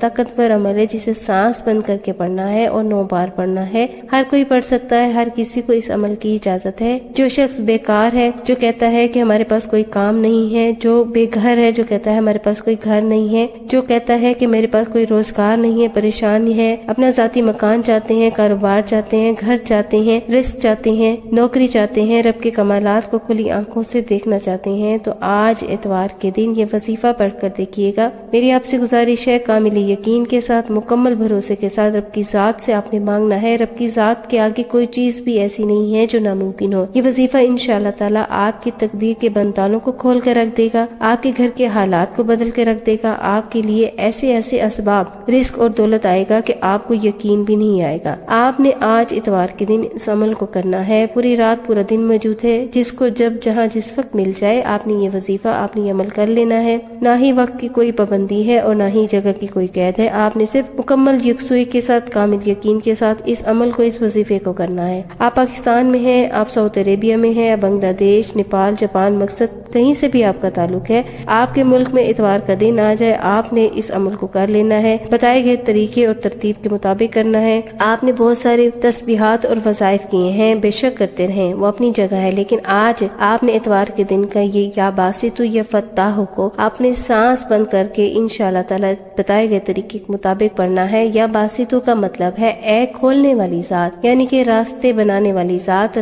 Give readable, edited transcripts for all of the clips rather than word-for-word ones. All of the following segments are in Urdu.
طاقتور عمل ہے جسے سانس بند کر کے پڑھنا ہے اور 9 بار پڑھنا ہے۔ ہر کوئی پڑھ سکتا ہے، ہر کسی کو اس عمل کی اجازت ہے۔ جو شخص بیکار ہے، جو کہتا ہے کہ ہمارے پاس کوئی کام نہیں ہے، جو بے گھر ہے، جو کہتا ہے ہمارے پاس کوئی گھر نہیں ہے، جو کہتا ہے کہ میرے پاس کوئی روزگار نہیں ہے، پریشانی ہے، اپنا ذاتی مکان چاہتے ہیں، کاروبار چاہتے ہیں، گھر چاہتے ہیں، رزق چاہتے ہیں، نوکری چاہتے ہیں، رب کے کمالات کو کھلی آنکھوں سے دیکھنا چاہتے ہیں، تو آج اتوار کے دن یہ وظیفہ پڑھ کر دیکھیے گا۔ میری آپ سے گزارش ہے، کامل یقین کے ساتھ، مکمل بھروسے کے ساتھ رب کی ذات سے آپ نے مانگنا ہے۔ رب کی ذات کے آگے کوئی چیز بھی ایسی نہیں ہے جو ناممکن ہو۔ یہ وظیفہ انشاءاللہ تعالی آپ کی تقدیر کے بندتالوں کو کھول کر رکھ دے گا، آپ کے گھر کے حالات کو بدل کے رکھ دے گا، آپ کے لیے ایسے ایسے اسباب، رزق اور دولت آئے گا کہ آپ کو یقین بھی نہیں آئے گا۔ آپ نے آج اتوار کے دن اس عمل کو کرنا ہے۔ پوری رات پورا دن موجود ہے، جس کو جب جہاں جس وقت مل جائے آپ نے یہ وظیفہ، آپ نے یہ عمل کر لینا ہے۔ نہ ہی وقت کی کوئی پابندی ہے اور نہ ہی جگہ کی کوئی قید ہے، آپ نے صرف مکمل یکسوئی کے ساتھ، کامل یقین کے ساتھ اس عمل کو، اس وظیفے کو کرنا ہے۔ آپ پاکستان میں ہیں، آپ سعودی عربیہ میں ہیں، بنگلہ دیش، نیپال، جاپان، مقصد کہیں سے بھی آپ کا تعلق ہے، آپ کے ملک میں اتوار کا دن آ جائے، آپ نے اس عمل کو کر لینا ہے۔ بتائے گئے طریقے اور ترتیب کے مطابق کرنا ہے۔ آپ نے بہت سارے تسبیحات اور وظائف کیے ہیں، بے شک کرتے رہیں، وہ اپنی جگہ ہے، لیکن آج آپ نے اتوار کے دن کا یہ یا باسطو یا فتاح کو آپ نے سانس بند کر کے انشاءاللہ تعالی بتائے گئے طریقے کے مطابق پڑھنا ہے۔ یا باسطو کا مطلب ہے اے کھولنے والی ذات، یعنی کہ راستے بنانے والی ذات،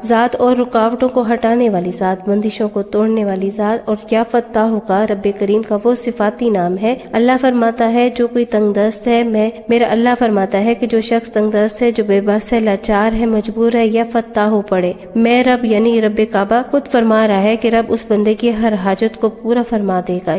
ذات اور رکاوٹوں کو ہٹانے والی ذات، بندشوں کو توڑنے والی ذات۔ اور یا فتاح کا رب کریم کا وہ صفاتی نام ہے۔ اللہ فرماتا ہے جو کوئی تنگ دست ہے، میرا اللہ فرماتا ہے کہ جو شخص تنگ دست ہے، جو بے بس ہے، لاچار ہے، مجبور ہے، یا فتاح پڑے، میں رب یعنی رب کعبہ خود فرما رہا ہے کہ رب اس بندے کی ہر حاجت کو پورا فرما دے گا۔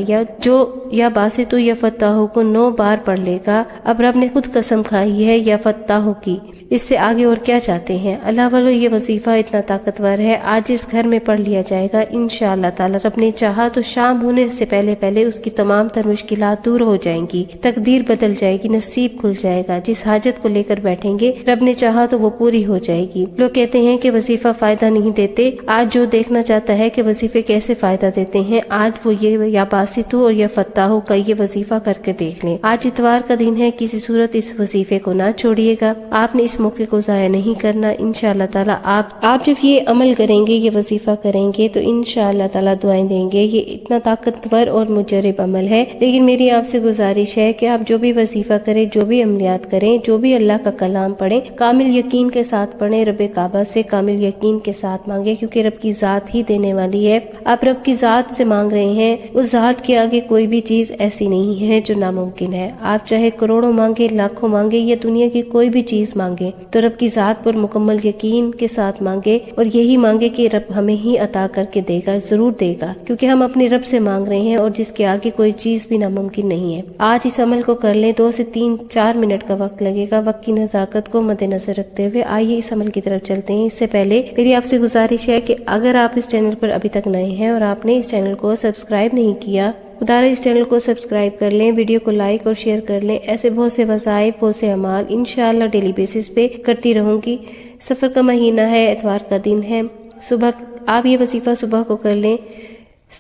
یا باسطو یا فتاح کو 9 بار پڑھ لے گا۔ اب رب نے خود قسم کھائی ہے یا فتاح کی، اس سے آگے اور کیا چاہتے ہیں؟ اللہ والو، یہ وظیفہ اتنا طاقتور ہے، آج اس گھر میں پڑھ لیا جائے گا انشاءاللہ تعالی۔ رب نے چاہا تو شام ہونے سے پہلے پہلے اس کی تمام تر مشکلات دور ہو جائیں گی، تقدیر بدل جائے گی، نصیب کھل جائے گا۔ جس حاجت کو لے کر بیٹھیں گے رب نے چاہا تو وہ پوری ہو جائے گی۔ لوگ کہتے ہیں کہ وظیفہ فائدہ نہیں دیتے، آج جو دیکھنا چاہتا ہے کہ وظیفے کیسے فائدہ دیتے ہیں، آج وہ یہ یا باسطو اور یا فتاح کا یہ وظیفہ کر کے دیکھ لیں۔ آج اتوار کا دن ہے، کسی صورت اس وظیفے کو نہ چھوڑیے گا، آپ نے اس موقع کو ضائع نہیں کرنا۔ انشاءاللہ تعالی آپ جب یہ عمل کریں گے، یہ وظیفہ کریں گے تو انشاءاللہ تعالی دعائیں دیں گے۔ یہ اتنا طاقتور اور مجرب عمل ہے، لیکن میری آپ سے گزارش ہے کہ آپ جو بھی وظیفہ کریں، جو بھی عملیات کریں، جو بھی اللہ کا کلام پڑھیں، کامل یقین کے ساتھ پڑھیں، رب کعبہ سے کامل یقین کے ساتھ مانگیں، کیونکہ رب کی ذات ہی دینے والی ہے۔ آپ رب کی ذات سے مانگ رہے ہیں، اس ذات کے آگے کوئی بھی چیز ایسی نہیں ہے جو ناممکن ہے۔ آپ چاہے کروڑوں مانگیں، لاکھوں مانگیں، یا دنیا کی کوئی بھی چیز مانگیں، تو رب کی ذات پر مکمل یقین کے ساتھ مانگے، اور یہی مانگے کہ رب ہمیں ہی عطا کر کے دے گا، ضرور دے گا، کیونکہ ہم اپنے رب سے مانگ رہے ہیں اور جس کے آگے کوئی چیز بھی ناممکن نہیں ہے۔ آج اس عمل کو کر لیں، 2 سے 4 منٹ کا وقت لگے گا۔ وقت کی نزاکت کو مد نظر رکھتے ہوئے آئیے اس عمل کی طرف چلتے ہیں۔ اس سے پہلے میری آپ سے گزارش ہے کہ اگر آپ اس چینل پر ابھی تک نئے ہیں اور آپ نے اس چینل کو سبسکرائب نہیں کیا، خدارا اس چینل کو سبسکرائب کر لیں، ویڈیو کو لائک اور شیئر کر لیں۔ ایسے بہت سے وظائف، بہت سے اعمال انشاءاللہ ڈیلی بیسس پہ کرتی رہوں گی۔ سفر کا مہینہ ہے، اتوار کا دن ہے، صبح آپ یہ وظیفہ صبح کو کر لیں،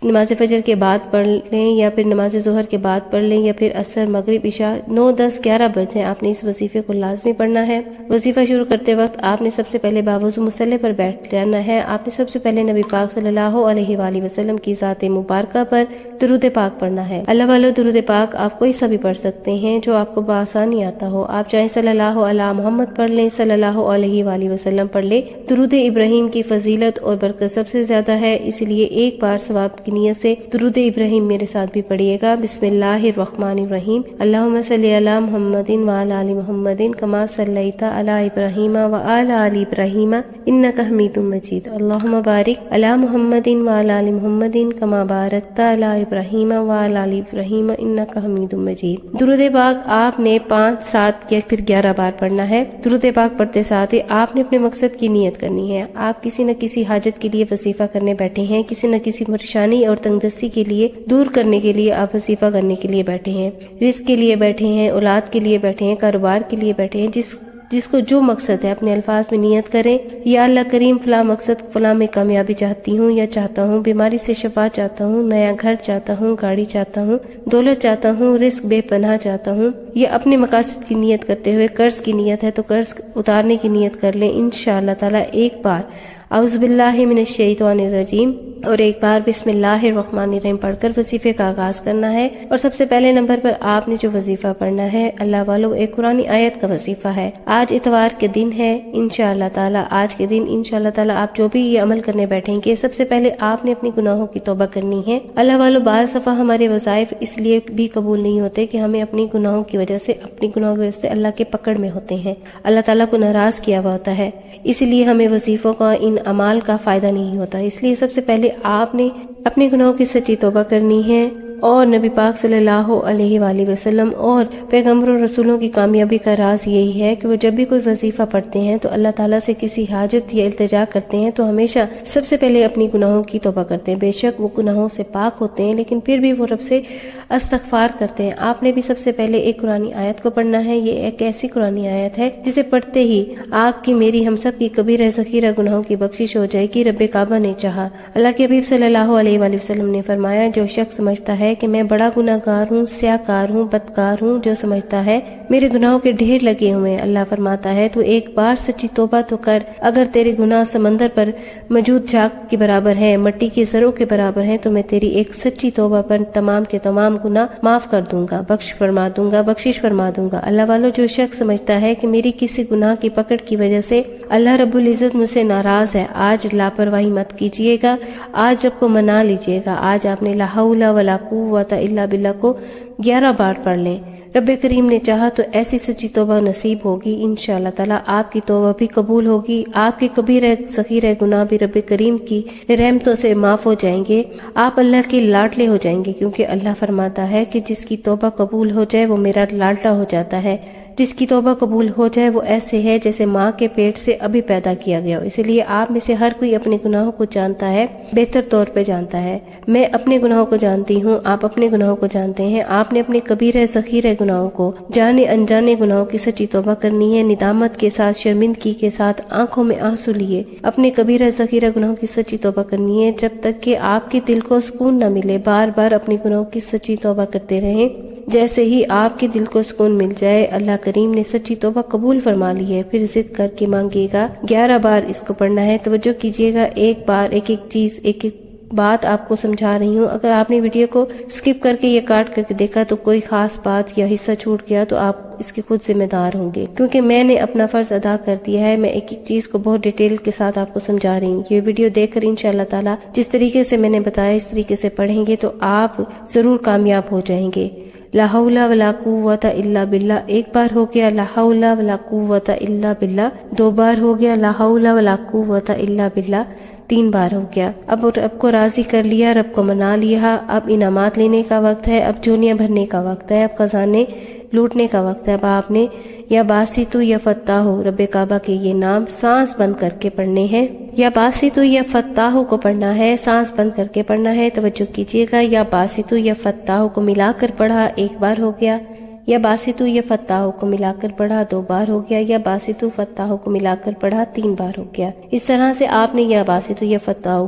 نماز فجر کے بعد پڑھ لیں، یا پھر نماز ظہر کے بعد پڑھ لیں، یا پھر عصر، مغرب، عشاء 9، 10، 11 بجے آپ نے اس وظیفے کو لازمی پڑھنا ہے۔ وظیفہ شروع کرتے وقت آپ نے سب سے پہلے باوضو مصلی پر بیٹھ جانا ہے۔ آپ نے سب سے پہلے نبی پاک صلی اللہ علیہ وآلہ وسلم کی ذات مبارکہ پر درود پاک پڑھنا ہے۔ اللہ والو، درود پاک آپ کوئی سا بھی پڑھ سکتے ہیں جو آپ کو بآسانی آتا ہو۔ آپ چاہے صلی اللہ علی محمد پڑھ لیں، صلی اللہ علیہ وآلہ وسلم پڑھ لیں۔ درود ابراہیم کی فضیلت اور برکت سب سے زیادہ ہے، اس لیے ایک بار ثواب کی نیت سے درود ابراہیم میرے ساتھ بھی پڑھیے گا۔ بسم اللہ الرحمن الرحیم، اللہم صلی علی محمد وعلی آل محمد کما صلیت علی ابراہیم وعلی آل ابراہیم انک حمید مجید، اللہم بارک علی محمد وعلی آل محمد کما بارکت علی ابراہیم وعلی آل ابراہیم انک حمید مجید۔ درود پاک آپ نے 5، 7 یا پھر 11 بار پڑھنا ہے۔ درود پاک پڑھتے ساتھ آپ نے اپنے مقصد کی نیت کرنی ہے۔ آپ کسی نہ کسی حاجت کے لیے وظیفہ کرنے بیٹھے ہیں، کسی نہ کسی پریشانی اور تنگ دستی کے لیے دور کرنے کے لیے آپ وظیفہ کرنے کے لیے بیٹھے ہیں، رزق کے لیے بیٹھے ہیں، اولاد کے لیے بیٹھے ہیں، کاروبار کے لیے بیٹھے ہیں، جس کو جو مقصد ہے اپنے الفاظ میں نیت کریں، یا اللہ کریم فلاں مقصد فلاں میں کامیابی چاہتی ہوں یا چاہتا ہوں، بیماری سے شفا چاہتا ہوں، نیا گھر چاہتا ہوں، گاڑی چاہتا ہوں، دولت چاہتا ہوں، رزق بے پناہ چاہتا ہوں، یا اپنے مقاصد کی نیت کرتے ہوئے قرض کی نیت ہے تو قرض اتارنے کی نیت کر لیں۔ انشاءاللہ تعالی ایک بار اعوذ باللہ من الشیطان الرجیم اور ایک بار بسم اللہ الرحمن الرحیم پڑھ کر وظیفے کا آغاز کرنا ہے۔ اور سب سے پہلے نمبر پر آپ نے جو وظیفہ پڑھنا ہے اللہ والو ایک قرآن آیت کا وظیفہ ہے۔ آج اتوار کے دن ہے، انشاءاللہ تعالی آج کے دن انشاءاللہ تعالی آپ جو بھی یہ عمل کرنے بیٹھیں گے، سب سے پہلے آپ نے اپنی گناہوں کی توبہ کرنی ہے۔ اللہ والو بعض دفعہ ہمارے وظائف اس لیے بھی قبول نہیں ہوتے کہ ہمیں اپنی گناہوں کی وجہ سے اللہ کے پکڑ میں ہوتے ہیں، اللہ تعالیٰ کو ناراض کیا ہوا ہوتا ہے، اس لیے ہمیں وظیفوں کا ان اعمال کا فائدہ نہیں ہوتا۔ اس لیے سب سے پہلے آپ نے اپنے گناہوں کی سچی توبہ کرنی ہے، اور نبی پاک صلی اللہ علیہ وآلہ وسلم اور پیغمبروں رسولوں کی کامیابی کا راز یہی ہے کہ وہ جب بھی کوئی وظیفہ پڑھتے ہیں تو اللہ تعالیٰ سے کسی حاجت یا التجا کرتے ہیں تو ہمیشہ سب سے پہلے اپنی گناہوں کی توبہ کرتے ہیں۔ بے شک وہ گناہوں سے پاک ہوتے ہیں لیکن پھر بھی وہ رب سے استغفار کرتے ہیں۔ آپ نے بھی سب سے پہلے ایک قرآن آیت کو پڑھنا ہے۔ یہ ایک ایسی قرآن آیت ہے جسے پڑھتے ہی آگ کی میری ہم سب کی کبیرہ ذخیرہ گناہوں کی بخشش ہو جائے گی۔ رب کعبہ نے چاہا، اللہ کے حبیب صلی اللہ علیہ وآلہ وسلم نے فرمایا، جو شخص سمجھتا ہے کہ میں بڑا گناہ گار ہوں، سیاہ کار ہوں، بدکار ہوں، جو سمجھتا ہے میرے گناہوں کے ڈھیر لگے ہوئے ہیں، اللہ فرماتا ہے تو ایک بار سچی توبہ تو کر، اگر تیرے گناہ سمندر پر موجود جھاگ کے برابر ہیں، مٹی کے ذروں کے برابر ہیں، تو میں تیری ایک سچی توبہ پر تمام کے تمام گناہ معاف کر دوں گا، بخشش فرما دوں گا۔ اللہ والو جو شخص سمجھتا ہے کہ میری کسی گناہ کی پکڑ کی وجہ سے اللہ رب العزت مجھ سے ناراض ہے، آج لاپرواہی مت کیجیے گا، آج رب کو منا لیجیے گا۔ آج آپ نے لا حول ولا قوت الا باللہ کو 11 بار پڑھ لیں۔ رب کریم نے چاہا تو ایسی سچی توبہ نصیب ہوگی، انشاءاللہ تعالی آپ کی توبہ بھی قبول ہوگی، آپ کے کبیرہ ذخیرہ گناہ بھی رب کریم کی رحمتوں سے معاف ہو جائیں گے، آپ اللہ کے لاڈلے ہو جائیں گے، کیونکہ اللہ فرماتا ہے کہ جس کی توبہ قبول ہو جائے وہ میرا لاڈلا ہو جاتا ہے، جس کی توبہ قبول ہو جائے وہ ایسے ہے جیسے ماں کے پیٹ سے ابھی پیدا کیا گیا ہو۔ اسی لیے آپ میں سے ہر کوئی اپنے گناہوں کو جانتا ہے، بہتر طور پہ جانتا ہے۔ میں اپنے گناہوں کو جانتی ہوں، آپ اپنے گناہوں کو جانتے ہیں۔ آپ نے اپنے کبیرہ ذخیرہ گناہوں کو، جانے انجانے گناہوں کی سچی توبہ کرنی ہے، ندامت کے ساتھ، شرمندگی کے ساتھ، آنکھوں میں آنسو لیے اپنے کبیرہ ذخیرہ گناہوں کی سچی توبہ کرنی ہے، جب تک کہ آپ کے دل کو سکون نہ ملے۔ بار بار اپنے گناہوں کی سچی توبہ کرتے رہیں، جیسے ہی آپ کے دل کو سکون مل جائے اللہ کریم نے سچی توبہ قبول فرما لی ہے، پھر ضد کر کے مانگیے گا۔ 11 بار اس کو پڑھنا ہے، توجہ کیجیے گا، ایک بار ایک ایک چیز، ایک ایک بات آپ کو سمجھا رہی ہوں۔ اگر آپ نے ویڈیو کو سکپ کر کے یا کاٹ کر کے دیکھا تو کوئی خاص بات یا حصہ چھوٹ گیا تو آپ اس کے خود ذمہ دار ہوں گے، کیونکہ میں نے اپنا فرض ادا کر دیا ہے۔ میں ایک ایک چیز کو بہت ڈیٹیل کے ساتھ آپ کو سمجھا رہی ہوں۔ یہ ویڈیو دیکھ کر انشاءاللہ تعالی جس طریقے سے میں نے بتایا اس طریقے سے پڑھیں گے تو آپ ضرور کامیاب ہو جائیں گے۔ لا حول ولا قوت الا باللہ ایک بار ہو گیا، لا حول ولا قوت الا باللہ 2 بار ہو گیا، لا حول ولا قوت الا باللہ 3 بار ہو گیا۔ اب رب کو راضی کر لیا، رب کو منا لیا، اب انعامات لینے کا وقت ہے، اب جھولیاں بھرنے کا وقت ہے، اب خزانے لوٹنے کا وقت ہے۔ اب آپ نے یا باسطو یا فتاح رب کعبہ کے یہ نام سانس بند کر کے پڑھنے ہیں، یا باسطو یا فتاح کو پڑھنا ہے، سانس بند کر کے پڑھنا ہے، توجہ کیجیے گا۔ یا باسطو یا فتاح کو ملا کر پڑھا 1 بار ہو گیا، یا باسطو یا فتاح کو ملا کر پڑھا 2 بار ہو گیا، یا باسطو فتاح کو ملا کر پڑھا 3 بار ہو گیا۔ اس طرح سے آپ نے یا باسطو یا فتاح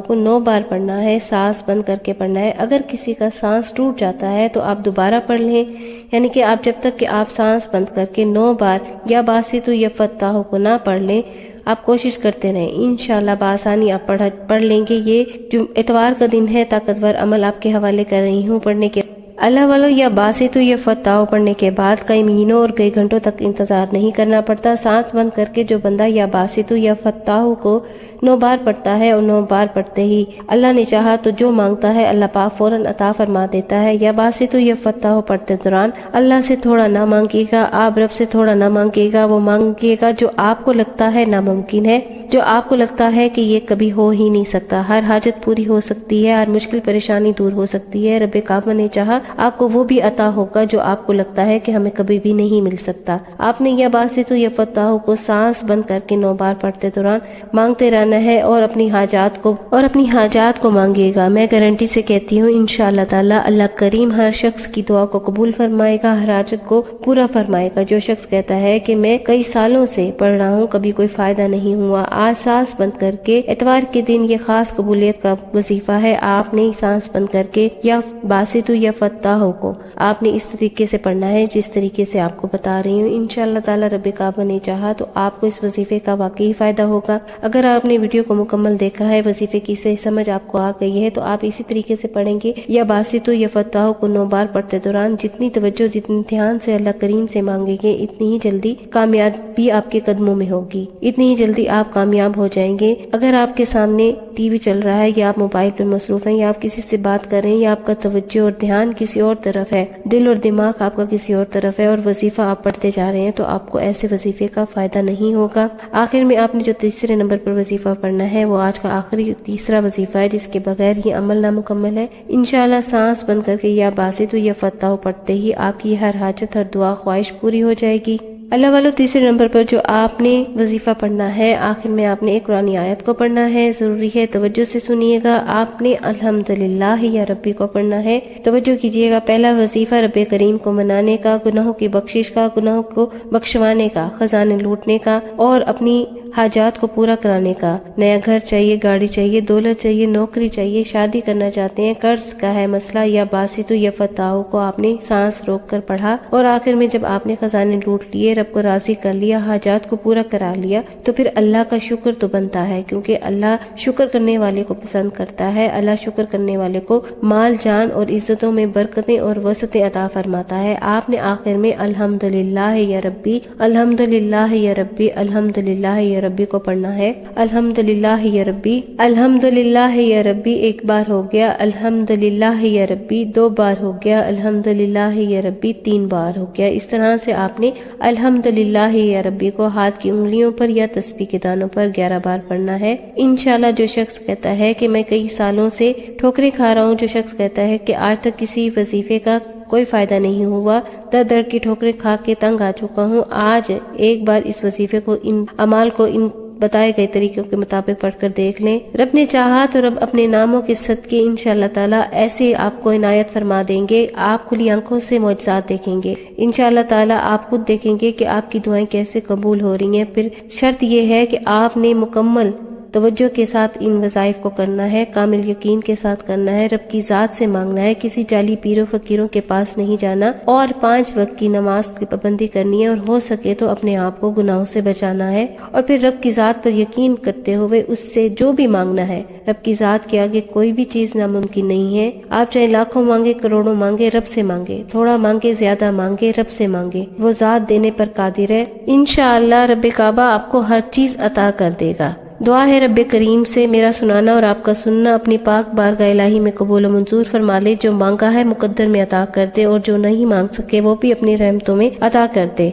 کو 9 بار پڑھنا ہے، سانس بند کر کے پڑھنا ہے۔ اگر کسی کا سانس ٹوٹ جاتا ہے تو آپ دوبارہ پڑھ لیں، یعنی کہ آپ جب تک کہ آپ سانس بند کر کے 9 بار یا باسطو یا فتاح کو نہ پڑھ لیں آپ کوشش کرتے رہیں، انشاءاللہ بآسانی آپ پڑھ لیں گے۔ یہ جو اتوار کا دن ہے طاقتور عمل آپ کے حوالے کر رہی ہوں پڑھنے کے اللہ والو یا باسطو یا فتاح پڑھنے کے بعد کئی مہینوں اور کئی گھنٹوں تک انتظار نہیں کرنا پڑتا۔ سانس بند کر کے جو بندہ یا باسطو یا فتاح کو 9 بار پڑھتا ہے اور 9 بار پڑھتے ہی اللہ نے چاہا تو جو مانگتا ہے اللہ پاک فوراً عطا فرما دیتا ہے۔ یا باسطو یا فتاح پڑھتے دوران اللہ سے تھوڑا نہ مانگیے گا، آپ رب سے تھوڑا نہ مانگیے گا، وہ مانگیے گا جو آپ کو لگتا ہے ناممکن ہے، جو آپ کو لگتا ہے کہ یہ کبھی ہو ہی نہیں سکتا۔ ہر حاجت پوری ہو سکتی ہے، ہر مشکل پریشانی دور ہو سکتی ہے۔ رب کعبہ نے چاہا آپ کو وہ بھی عطا ہوگا جو آپ کو لگتا ہے کہ ہمیں کبھی بھی نہیں مل سکتا۔ آپ نے یا باسط یا فتاح کو سانس بند کر کے 9 بار پڑھتے دوران مانگتے رہنا ہے اور اپنی حاجات کو مانگیے گا۔ میں گارنٹی سے کہتی ہوں انشاءاللہ تعالی اللہ کریم ہر شخص کی دعا کو قبول فرمائے گا، ہر حاجت کو پورا فرمائے گا۔ جو شخص کہتا ہے کہ میں کئی سالوں سے پڑھ رہا ہوں کبھی کوئی فائدہ نہیں ہوا، آج سانس بند کر کے اتوار کے دن یہ خاص قبولیت کا وظیفہ ہے، آپ نے سانس بند کر کے یا باسط یا فتاح کو آپ نے اس طریقے سے پڑھنا ہے جس طریقے سے آپ کو بتا رہی ہوں۔ انشاءاللہ تعالی رب کعبہ نے چاہا تو آپ کو اس وظیفے کا واقعی فائدہ ہوگا۔ اگر آپ نے ویڈیو کو مکمل دیکھا ہے، وظیفے کی صحیح سمجھ آپ کو آ گئی ہے تو آپ اسی طریقے سے پڑھیں گے یا باسط یا فتاح کو 9 بار پڑھتے دوران جتنی توجہ جتنی دھیان سے اللہ کریم سے مانگیں گے اتنی ہی جلدی کامیابی آپ کے قدموں میں ہوگی، اتنی ہی جلدی آپ کامیاب ہو جائیں گے۔ اگر آپ کے سامنے ٹی وی چل رہا ہے یا آپ موبائل پر مصروف ہیں یا آپ کسی سے بات کر رہے ہیں یا آپ کا توجہ اور دھیان کسی اور طرف ہے، دل اور دماغ آپ کا کسی اور طرف ہے اور وظیفہ آپ پڑھتے جا رہے ہیں تو آپ کو ایسے وظیفے کا فائدہ نہیں ہوگا۔ آخر میں آپ نے جو تیسرے نمبر پر وظیفہ پڑھنا ہے وہ آج کا آخری تیسرا وظیفہ ہے جس کے بغیر یہ عمل نامکمل ہے۔ انشاءاللہ سانس بند کر کے یا باسط یا فتاح پڑھتے ہی آپ کی ہر حاجت ہر دعا خواہش پوری ہو جائے گی۔ اللہ والو تیسرے نمبر پر جو آپ نے وظیفہ پڑھنا ہے، آخر میں آپ نے ایک قرآنی آیت کو پڑھنا ہے، ضروری ہے توجہ سے سنیے گا۔ آپ نے الحمدللہ یا ربی کو پڑھنا ہے، توجہ کیجیے گا۔ پہلا وظیفہ رب کریم کو منانے کا، گناہوں کی بخشش کا، گناہوں کو بخشوانے کا، خزانے لوٹنے کا اور اپنی حاجات کو پورا کرانے کا۔ نیا گھر چاہیے، گاڑی چاہیے، دولت چاہیے، نوکری چاہیے، شادی کرنا چاہتے ہیں، قرض کا ہے مسئلہ یا باسط یا فتاح کو آپ نے سانس روک کر پڑھا اور آخر میں جب آپ نے خزانے لوٹ لیے، رب کو راضی کر لیا، حاجات کو پورا کرا لیا تو پھر اللہ کا شکر تو بنتا ہے، کیونکہ اللہ شکر کرنے والے کو پسند کرتا ہے۔ اللہ شکر کرنے والے کو مال جان اور عزتوں میں برکتیں اور وسعتیں عطا فرماتا ہے۔ آپ نے آخر میں الحمدللہ یا ربی، الحمدللہ یا ربی، الحمدللہ یا ربی کو پڑھنا ہے۔ الحمدللہ یا ربی، الحمدللہ یا ربی ایک بار ہو گیا، الحمدللہ یا ربی 2 بار ہو گیا، الحمدللہ یا ربی 3 بار ہو گیا۔ اس طرح سے آپ نے الحمدللہ یا ربی کو ہاتھ کی انگلیوں پر یا تسبیح کے دانوں پر 11 بار پڑھنا ہے۔ انشاءاللہ جو شخص کہتا ہے کہ میں کئی سالوں سے ٹھوکریں کھا رہا ہوں، جو شخص کہتا ہے کہ آج تک کسی وظیفے کا کوئی فائدہ نہیں ہوا، در کی ٹھوکریں کھا کے تنگ آ چکا ہوں، آج ایک بار اس وظیفے کو، ان اعمال کو ان بتائے گئے طریقوں کے مطابق پڑھ کر دیکھ لیں۔ رب نے چاہا تو رب اپنے ناموں کے صدقے انشاءاللہ تعالی ایسے آپ کو عنایت فرما دیں گے، آپ کھلی آنکھوں سے معجزات دیکھیں گے انشاءاللہ تعالی۔ آپ خود دیکھیں گے کہ آپ کی دعائیں کیسے قبول ہو رہی ہیں۔ پھر شرط یہ ہے کہ آپ نے مکمل توجہ کے ساتھ ان وظائف کو کرنا ہے، کامل یقین کے ساتھ کرنا ہے، رب کی ذات سے مانگنا ہے، کسی جعلی پیروں فقیروں کے پاس نہیں جانا اور 5 وقت کی نماز کی پابندی کرنی ہے اور ہو سکے تو اپنے آپ کو گناہوں سے بچانا ہے اور پھر رب کی ذات پر یقین کرتے ہوئے اس سے جو بھی مانگنا ہے، رب کی ذات کے آگے کوئی بھی چیز ناممکن نہیں ہے۔ آپ چاہے لاکھوں مانگے، کروڑوں مانگے، رب سے مانگے، تھوڑا مانگے، زیادہ مانگے، رب سے مانگے، وہ ذات دینے پر قادر ہے۔ انشاءاللہ رب کعبہ آپ کو ہر چیز عطا کر دے گا۔ دعا ہے رب کریم سے میرا سنانا اور آپ کا سننا اپنی پاک بارگاہ الہی میں قبول و منظور فرما لے، جو مانگا ہے مقدر میں عطا کر دے اور جو نہیں مانگ سکے وہ بھی اپنی رحمتوں میں عطا کر دے۔